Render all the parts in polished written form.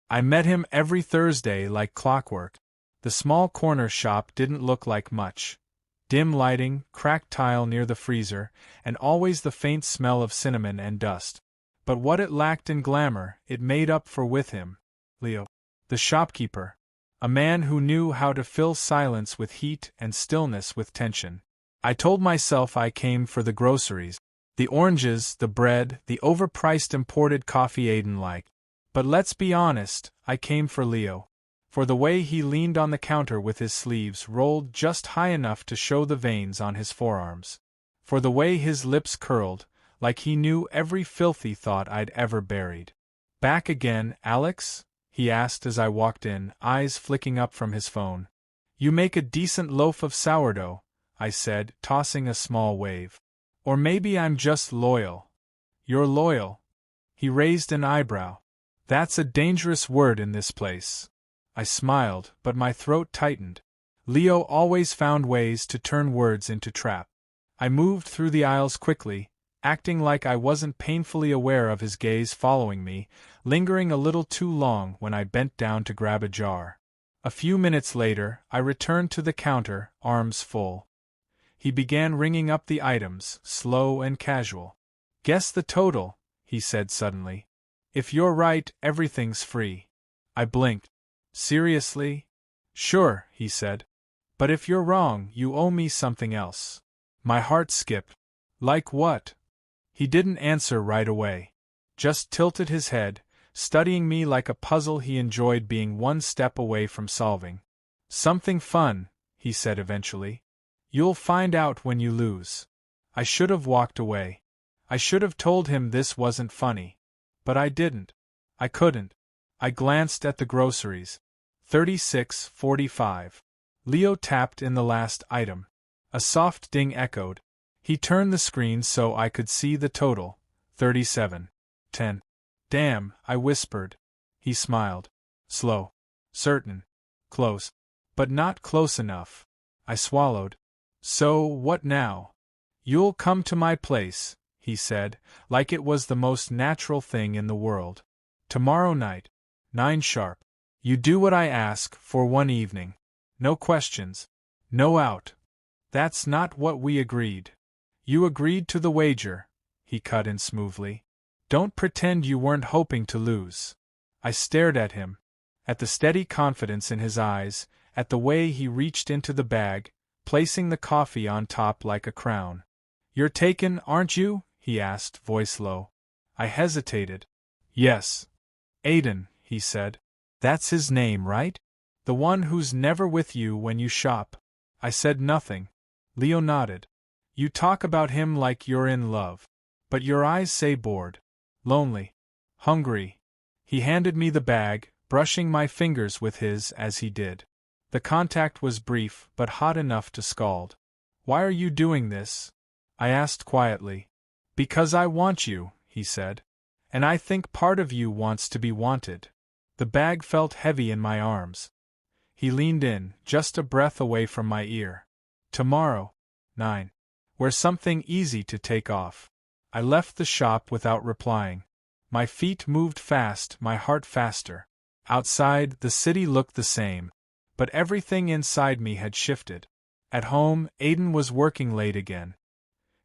I met him every Thursday like clockwork. The small corner shop didn't look like much. Dim lighting, cracked tile near the freezer, and always the faint smell of cinnamon and dust. But what it lacked in glamour, it made up for with him. Leo. The shopkeeper. A man who knew how to fill silence with heat and stillness with tension. I told myself I came for the groceries. The oranges, the bread, the overpriced imported coffee Aiden liked. But let's be honest, I came for Leo. For the way he leaned on the counter with his sleeves rolled just high enough to show the veins on his forearms. For the way his lips curled, like he knew every filthy thought I'd ever buried. Back again, Alex? He asked as I walked in, eyes flicking up from his phone. You make a decent loaf of sourdough, I said, tossing a small wave. Or maybe I'm just loyal. You're loyal. He raised an eyebrow. That's a dangerous word in this place. I smiled, but my throat tightened. Leo always found ways to turn words into trap. I moved through the aisles quickly, acting like I wasn't painfully aware of his gaze following me, lingering a little too long when I bent down to grab a jar. A few minutes later, I returned to the counter, arms full. He began ringing up the items, slow and casual. Guess the total, he said suddenly. If you're right, everything's free. I blinked. Seriously? Sure, he said. But if you're wrong, you owe me something else. My heart skipped. Like what? He didn't answer right away. Just tilted his head, studying me like a puzzle he enjoyed being one step away from solving. Something fun, he said eventually. You'll find out when you lose. I should have walked away. I should have told him this wasn't funny. But I didn't. I couldn't. I glanced at the groceries. 36.45. Leo tapped in the last item. A soft ding echoed. He turned the screen so I could see the total. 37.10. Damn, I whispered. He smiled. Slow. Certain. Close. But not close enough. I swallowed. So, what now? You'll come to my place, he said, like it was the most natural thing in the world. Tomorrow night. 9 sharp. You do what I ask for one evening. No questions. No out. That's not what we agreed. You agreed to the wager, he cut in smoothly. Don't pretend you weren't hoping to lose. I stared at him. At the steady confidence in his eyes, at the way he reached into the bag, placing the coffee on top like a crown. You're taken, aren't you? He asked, voice low. I hesitated. Yes. Aiden, he said. That's his name, right? The one who's never with you when you shop. I said nothing. Leo nodded. You talk about him like you're in love. But your eyes say bored. Lonely. Hungry. He handed me the bag, brushing my fingers with his as he did. The contact was brief, but hot enough to scald. Why are you doing this? I asked quietly. Because I want you, he said. And I think part of you wants to be wanted. The bag felt heavy in my arms. He leaned in, just a breath away from my ear. Tomorrow. 9. Wear something easy to take off. I left the shop without replying. My feet moved fast, my heart faster. Outside, the city looked the same. But everything inside me had shifted. At home, Aiden was working late again.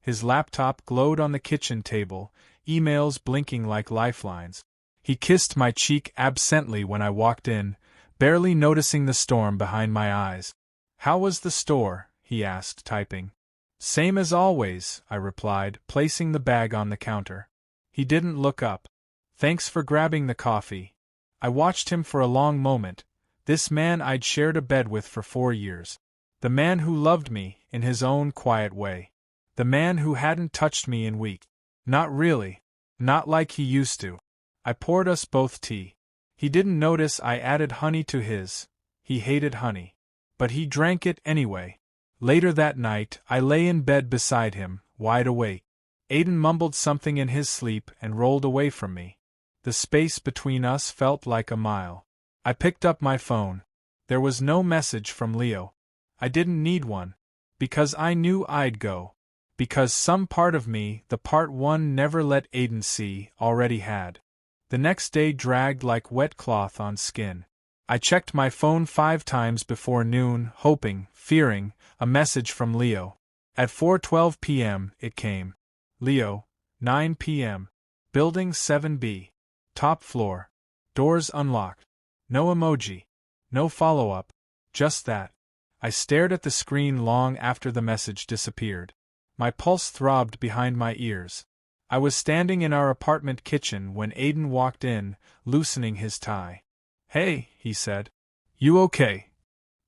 His laptop glowed on the kitchen table, emails blinking like lifelines. He kissed my cheek absently when I walked in, barely noticing the storm behind my eyes. How was the store? He asked, typing. Same as always, I replied, placing the bag on the counter. He didn't look up. Thanks for grabbing the coffee. I watched him for a long moment, this man I'd shared a bed with for 4 years. The man who loved me, in his own quiet way. The man who hadn't touched me in weeks. Not really. Not like he used to. I poured us both tea. He didn't notice I added honey to his. He hated honey. But he drank it anyway. Later that night, I lay in bed beside him, wide awake. Aiden mumbled something in his sleep and rolled away from me. The space between us felt like a mile. I picked up my phone. There was no message from Leo. I didn't need one. Because I knew I'd go. Because some part of me, the part one never let Aiden see, already had. The next day dragged like wet cloth on skin. I checked my phone 5 times before noon, hoping, fearing, a message from Leo. At 4:12 p.m., it came. Leo, 9 p.m. Building 7B. Top floor. Doors unlocked. No emoji. No follow-up. Just that. I stared at the screen long after the message disappeared. My pulse throbbed behind my ears. I was standing in our apartment kitchen when Aiden walked in, loosening his tie. "Hey," he said. "You okay?"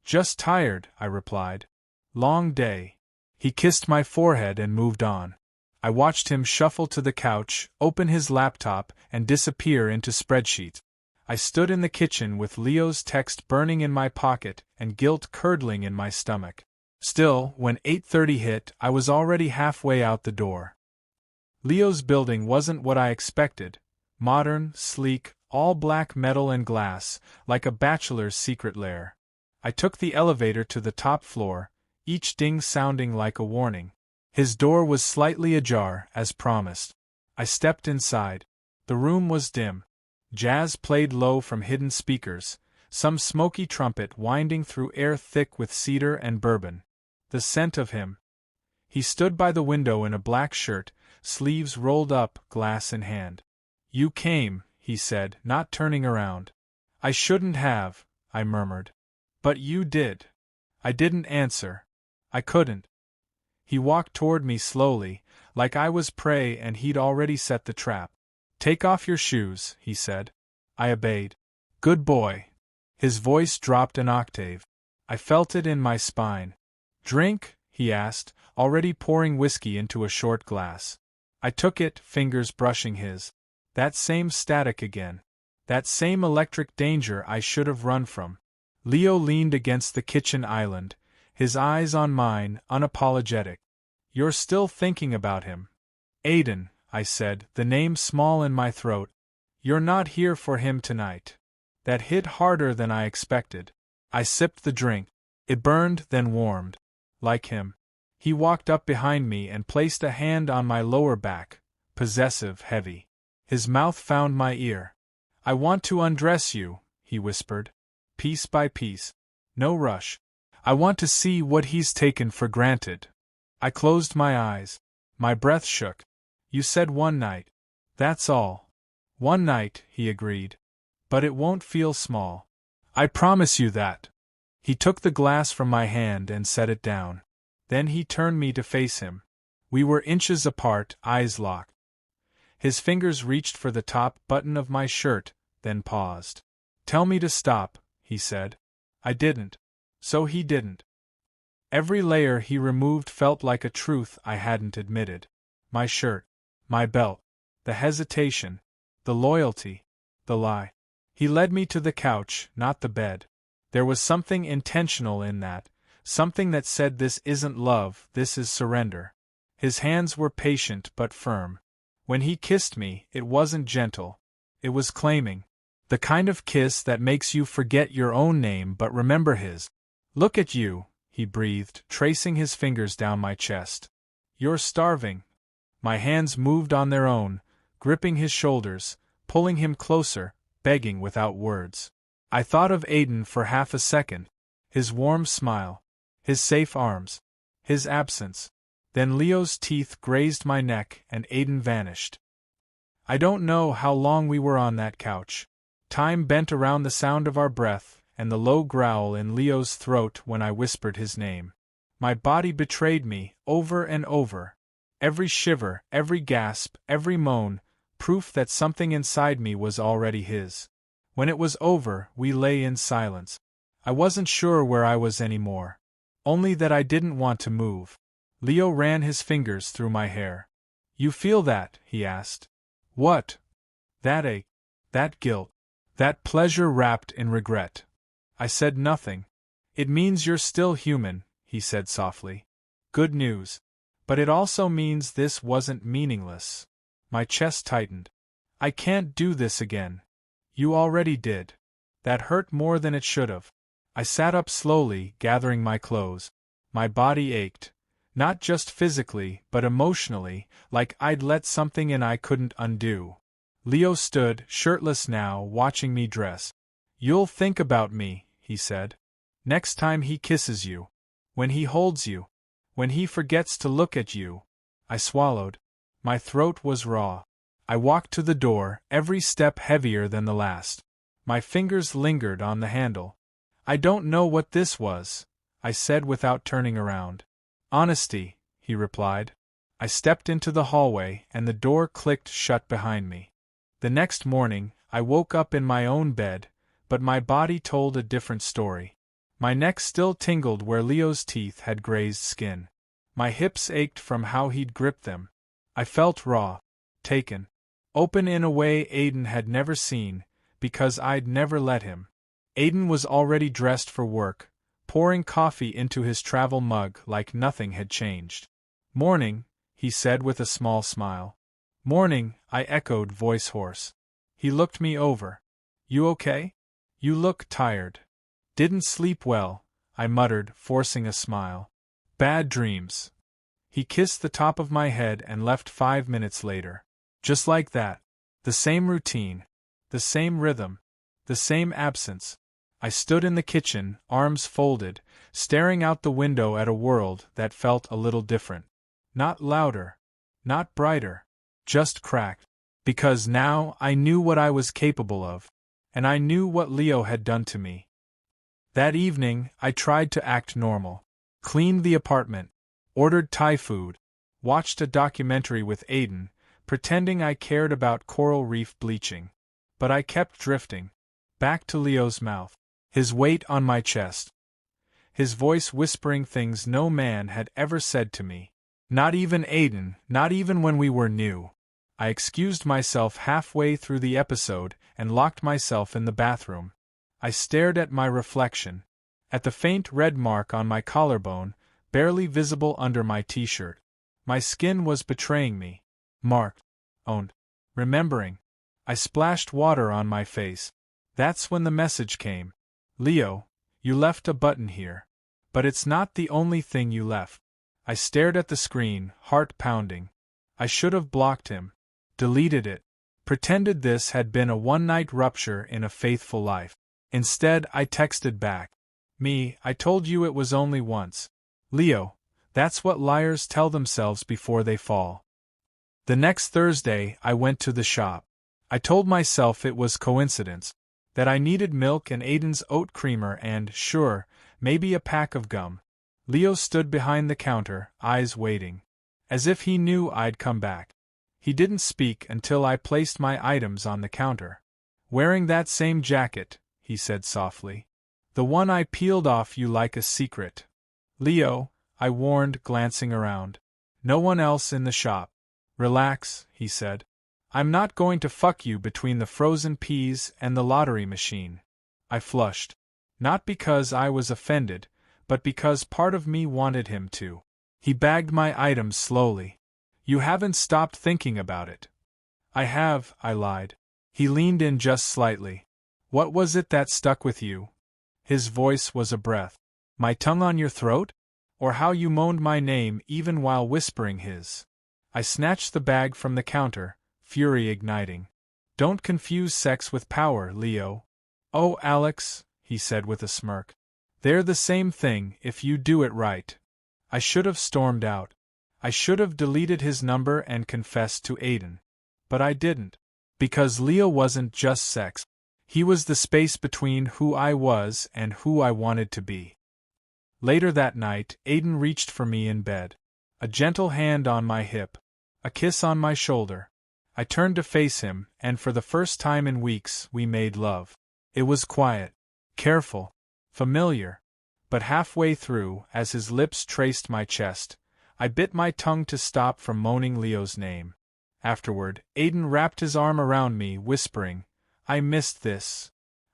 "Just tired," I replied. "Long day." He kissed my forehead and moved on. I watched him shuffle to the couch, open his laptop, and disappear into spreadsheets. I stood in the kitchen with Leo's text burning in my pocket and guilt curdling in my stomach. Still, when 8:30 hit, I was already halfway out the door. Leo's building wasn't what I expected. Modern, sleek, all black metal and glass, like a bachelor's secret lair. I took the elevator to the top floor, each ding sounding like a warning. His door was slightly ajar, as promised. I stepped inside. The room was dim. Jazz played low from hidden speakers, some smoky trumpet winding through air thick with cedar and bourbon. The scent of him. He stood by the window in a black shirt, sleeves rolled up, glass in hand. "You came," he said, not turning around. "I shouldn't have," I murmured. "But you did." I didn't answer. I couldn't. He walked toward me slowly, like I was prey and he'd already set the trap. "Take off your shoes," he said. I obeyed. "Good boy." His voice dropped an octave. I felt it in my spine. "Drink?" he asked, already pouring whiskey into a short glass. I took it, fingers brushing his. That same static again. That same electric danger I should have run from. Leo leaned against the kitchen island, his eyes on mine, unapologetic. "You're still thinking about him." "Aiden," I said, the name small in my throat. "You're not here for him tonight." That hit harder than I expected. I sipped the drink. It burned, then warmed. Like him. He walked up behind me and placed a hand on my lower back, possessive, heavy. His mouth found my ear. "I want to undress you," he whispered. "Piece by piece. No rush. I want to see what he's taken for granted." I closed my eyes. My breath shook. "You said one night." "That's all." "One night," he agreed. "But it won't feel small. I promise you that." He took the glass from my hand and set it down. Then he turned me to face him. We were inches apart, eyes locked. His fingers reached for the top button of my shirt, then paused. "Tell me to stop," he said. I didn't. So he didn't. Every layer he removed felt like a truth I hadn't admitted. My shirt. My belt. The hesitation. The loyalty. The lie. He led me to the couch, not the bed. There was something intentional in that, something that said this isn't love, this is surrender. His hands were patient but firm. When he kissed me, it wasn't gentle. It was claiming. The kind of kiss that makes you forget your own name but remember his. "Look at you," he breathed, tracing his fingers down my chest. "You're starving." My hands moved on their own, gripping his shoulders, pulling him closer, begging without words. I thought of Aiden for half a second, his warm smile, his safe arms, his absence. Then Leo's teeth grazed my neck and Aiden vanished. I don't know how long we were on that couch. Time bent around the sound of our breath and the low growl in Leo's throat when I whispered his name. My body betrayed me, over and over. Every shiver, every gasp, every moan, proof that something inside me was already his. When it was over, we lay in silence. I wasn't sure where I was anymore. Only that I didn't want to move. Leo ran his fingers through my hair. "You feel that?" he asked. "What?" "That ache. That guilt. That pleasure wrapped in regret." I said nothing. "It means you're still human," he said softly. "Good news. But it also means this wasn't meaningless." My chest tightened. "I can't do this again." "You already did." That hurt more than it should have. I sat up slowly, gathering my clothes. My body ached. Not just physically, but emotionally, like I'd let something in I couldn't undo. Leo stood, shirtless now, watching me dress. You'll think about me, he said. Next time he kisses you. When he holds you. When he forgets to look at you. I swallowed. My throat was raw. I walked to the door, every step heavier than the last. My fingers lingered on the handle. I don't know what this was, I said without turning around. Honesty, he replied. I stepped into the hallway and the door clicked shut behind me. The next morning, I woke up in my own bed, but my body told a different story. My neck still tingled where Leo's teeth had grazed skin. My hips ached from how he'd gripped them. I felt raw, taken, open in a way Aiden had never seen, because I'd never let him. Aiden was already dressed for work, pouring coffee into his travel mug like nothing had changed. Morning, he said with a small smile. Morning, I echoed, voice hoarse. He looked me over. You okay? You look tired. Didn't sleep well, I muttered, forcing a smile. Bad dreams. He kissed the top of my head and left 5 minutes later. Just like that. The same routine. The same rhythm. The same absence. I stood in the kitchen, arms folded, staring out the window at a world that felt a little different. Not louder. Not brighter. Just cracked. Because now I knew what I was capable of. And I knew what Leo had done to me. That evening, I tried to act normal. Cleaned the apartment. Ordered Thai food. Watched a documentary with Aiden, pretending I cared about coral reef bleaching. But I kept drifting. Back to Leo's mouth. His weight on my chest. His voice whispering things no man had ever said to me. Not even Aiden, not even when we were new. I excused myself halfway through the episode and locked myself in the bathroom. I stared at my reflection. At the faint red mark on my collarbone, barely visible under my t-shirt. My skin was betraying me. Marked. Owned. Remembering. I splashed water on my face. That's when the message came. Leo, you left a button here. But it's not the only thing you left. I stared at the screen, heart pounding. I should have blocked him. Deleted it. Pretended this had been a one-night rupture in a faithful life. Instead, I texted back. I told you it was only once. Leo, that's what liars tell themselves before they fall. The next Thursday, I went to the shop. I told myself it was coincidence. That I needed milk and Aiden's oat creamer and, sure, maybe a pack of gum. Leo stood behind the counter, eyes waiting. As if he knew I'd come back. He didn't speak until I placed my items on the counter. Wearing that same jacket, he said softly. The one I peeled off you like a secret. Leo, I warned, glancing around. No one else in the shop. Relax, he said. I'm not going to fuck you between the frozen peas and the lottery machine. I flushed. Not because I was offended, but because part of me wanted him to. He bagged my items slowly. You haven't stopped thinking about it. I have, I lied. He leaned in just slightly. What was it that stuck with you? His voice was a breath. My tongue on your throat? Or how you moaned my name even while whispering his? I snatched the bag from the counter, fury igniting. Don't confuse sex with power, Leo. Oh, Alex, he said with a smirk. They're the same thing if you do it right. I should have stormed out. I should have deleted his number and confessed to Aiden. But I didn't. Because Leo wasn't just sex. He was the space between who I was and who I wanted to be. Later that night, Aiden reached for me in bed. A gentle hand on my hip. A kiss on my shoulder. I turned to face him, and for the first time in weeks, we made love. It was quiet. Careful. Familiar. But halfway through, as his lips traced my chest, I bit my tongue to stop from moaning Leo's name. Afterward, Aiden wrapped his arm around me, whispering, I missed this.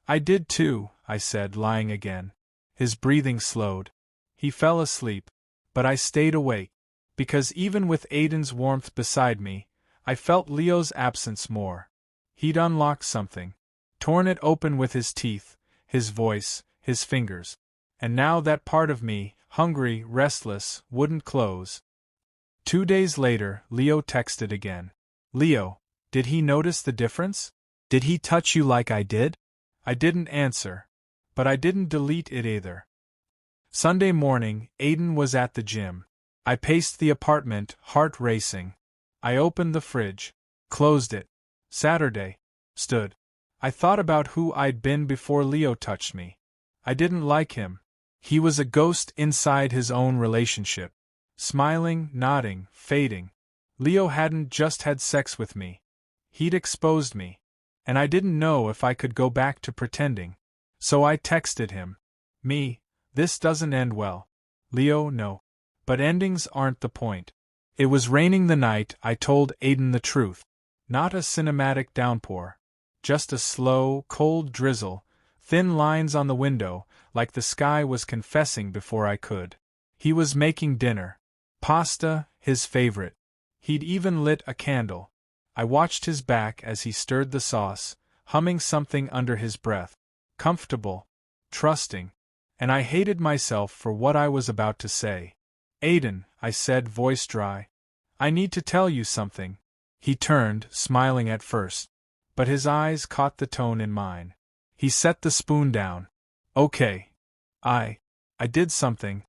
I did too, I said, lying again. His breathing slowed. He fell asleep. But I stayed awake. Because even with Aiden's warmth beside me, I felt Leo's absence more. He'd unlocked something. Torn it open with his teeth, his voice, his fingers. And now that part of me, hungry, restless, wouldn't close. 2 days later, Leo texted again. Leo, Did he notice the difference? Did he touch you like I did? I didn't answer. But I didn't delete it either. Sunday morning, Aiden was at the gym. I paced the apartment, heart racing. I opened the fridge, closed it. Saturday. Stood. I thought about who I'd been before Leo touched me. I didn't like him. He was a ghost inside his own relationship. Smiling, nodding, fading. Leo hadn't just had sex with me. He'd exposed me. And I didn't know if I could go back to pretending. So I texted him. Me, this doesn't end well. Leo, no. But endings aren't the point. It was raining the night I told Aiden the truth. Not a cinematic downpour. Just a slow, cold drizzle, thin lines on the window, like the sky was confessing before I could. He was making dinner. Pasta, his favorite. He'd even lit a candle. I watched his back as he stirred the sauce, humming something under his breath. Comfortable. Trusting. And I hated myself for what I was about to say. Aiden, I said, voice dry. I need to tell you something. He turned, smiling at first. But his eyes caught the tone in mine. He set the spoon down. Okay. I did something.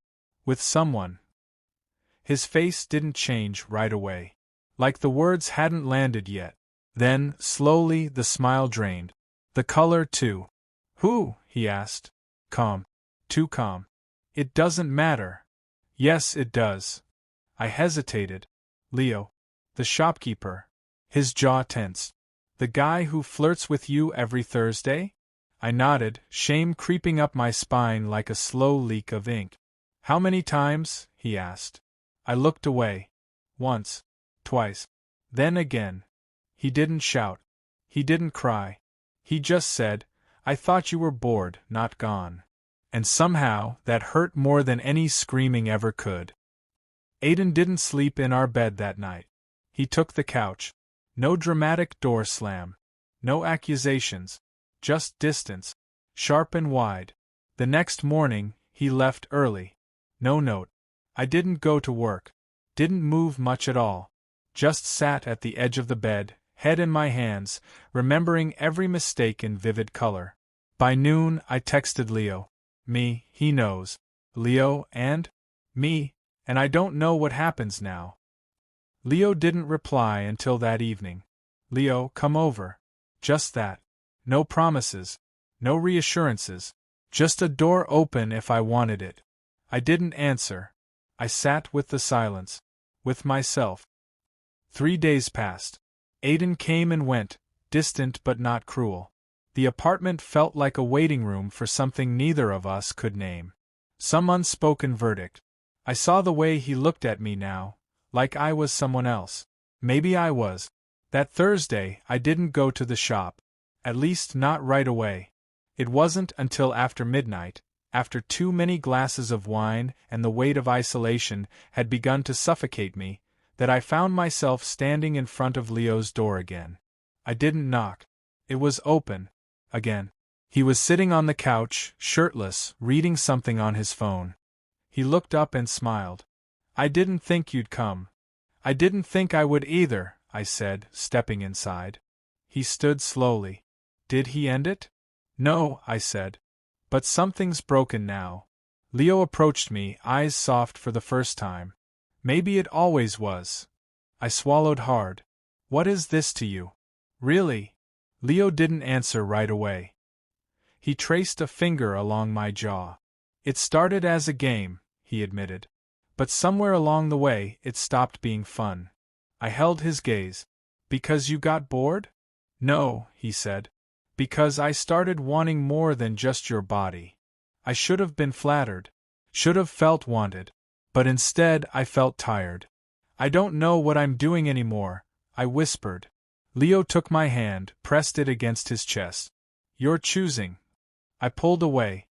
With someone. His face didn't change right away. Like the words hadn't landed yet. Then, slowly, the smile drained. The color, too. Who? He asked. Calm. Too calm. It doesn't matter. Yes, it does. I hesitated. Leo. The shopkeeper. His jaw tensed. The guy who flirts with you every Thursday? I nodded, shame creeping up my spine like a slow leak of ink. How many times? He asked. I looked away. Once. Twice. Then again. He didn't shout. He didn't cry. He just said, I thought you were bored, not gone. And somehow, that hurt more than any screaming ever could. Aiden didn't sleep in our bed that night. He took the couch. No dramatic door slam. No accusations. Just distance. Sharp and wide. The next morning, he left early. No note. I didn't go to work. Didn't move much at all. Just sat at the edge of the bed, head in my hands, remembering every mistake in vivid color. By noon, I texted Leo. Me, he knows. Leo, and? Me, and I don't know what happens now. Leo didn't reply until that evening. Leo, come over. Just that. No promises. No reassurances. Just a door open if I wanted it. I didn't answer. I sat with the silence. With myself. 3 days passed. Aiden came and went, distant but not cruel. The apartment felt like a waiting room for something neither of us could name. Some unspoken verdict. I saw the way he looked at me now, like I was someone else. Maybe I was. That Thursday, I didn't go to the shop. At least not right away. It wasn't until after midnight, after too many glasses of wine and the weight of isolation had begun to suffocate me, that I found myself standing in front of Leo's door again. I didn't knock. It was open. Again. He was sitting on the couch, shirtless, reading something on his phone. He looked up and smiled. I didn't think you'd come. I didn't think I would either, I said, stepping inside. He stood slowly. Did he end it? No, I said. But something's broken now. Leo approached me, eyes soft for the first time. Maybe it always was. I swallowed hard. What is this to you? Really? Leo didn't answer right away. He traced a finger along my jaw. It started as a game, he admitted. But somewhere along the way, it stopped being fun. I held his gaze. Because you got bored? No, he said. Because I started wanting more than just your body. I should have been flattered. Should have felt wanted. But instead, I felt tired. I don't know what I'm doing anymore, I whispered. Leo took my hand, pressed it against his chest. You're choosing. I pulled away.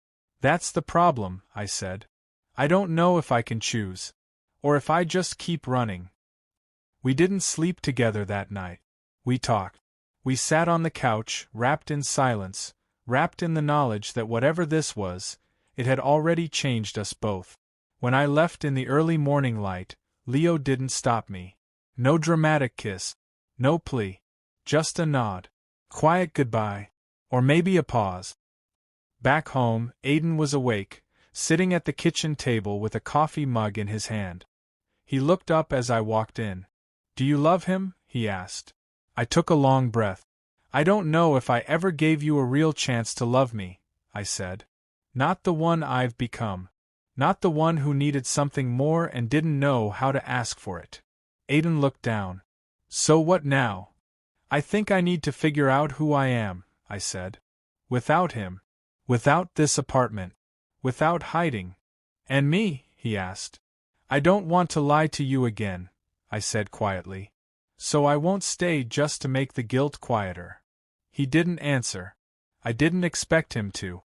That's the problem, I said. I don't know if I can choose. Or if I just keep running. We didn't sleep together that night. We talked. We sat on the couch, wrapped in silence, wrapped in the knowledge that whatever this was, it had already changed us both. When I left in the early morning light, Leo didn't stop me. No dramatic kiss. No plea. Just a nod. Quiet goodbye. Or maybe a pause. Back home, Aiden was awake, sitting at the kitchen table with a coffee mug in his hand. He looked up as I walked in. "Do you love him?" he asked. I took a long breath. "I don't know if I ever gave you a real chance to love me," I said. "Not the one I've become. Not the one who needed something more and didn't know how to ask for it." Aiden looked down. "So what now?" "I think I need to figure out who I am," I said. "Without him. Without this apartment. Without hiding." "And me?" he asked. "I don't want to lie to you again," I said quietly. "So I won't stay just to make the guilt quieter." He didn't answer. I didn't expect him to.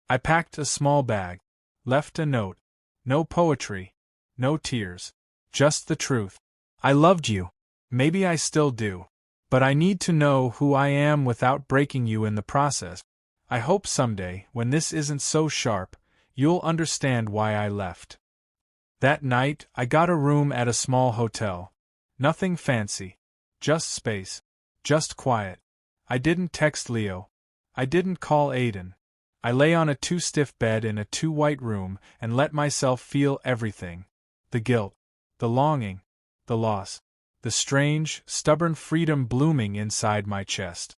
I packed a small bag. Left a note. No poetry. No tears. Just the truth. "I loved you. Maybe I still do. But I need to know who I am without breaking you in the process. I hope someday, when this isn't so sharp, you'll understand why I left." That night, I got a room at a small hotel. Nothing fancy. Just space. Just quiet. I didn't text Leo. I didn't call Aiden. I lay on a too-stiff bed in a too-white room and let myself feel everything. The guilt. The longing. The loss. The strange, stubborn freedom blooming inside my chest.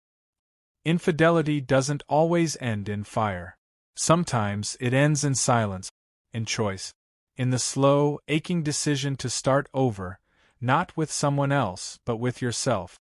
Infidelity doesn't always end in fire. Sometimes it ends in silence, in choice, in the slow, aching decision to start over, not with someone else but with yourself.